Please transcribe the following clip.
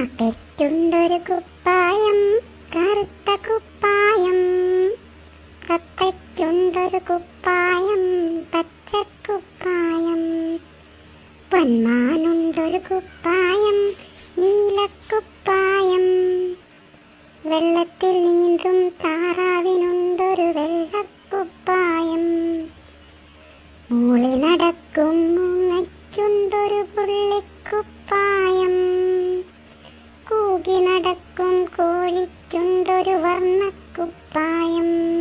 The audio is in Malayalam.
കാക്കയ്ക്കുണ്ടൊരു കുപ്പായം, കറുത്ത കുപ്പായം. തത്തയ്ക്കുണ്ടൊരു കുപ്പായം, പച്ചക്കുപ്പായം. പൊന്മാനുണ്ടൊരു കുപ്പായം, നീലക്കുപ്പായം. വെള്ളത്തിൽ നീന്തും താറാവിനുണ്ടൊരു വെള്ളക്കുപ്പായം. മൂളി നടക്കും മൂങ്ങയ്ക്കുണ്ടൊരു പുള്ളിക്കുപ്പായം. കൂകി നടക്കും കോഴിക്കുണ്ടൊരു വർണ്ണക്കുപ്പായം.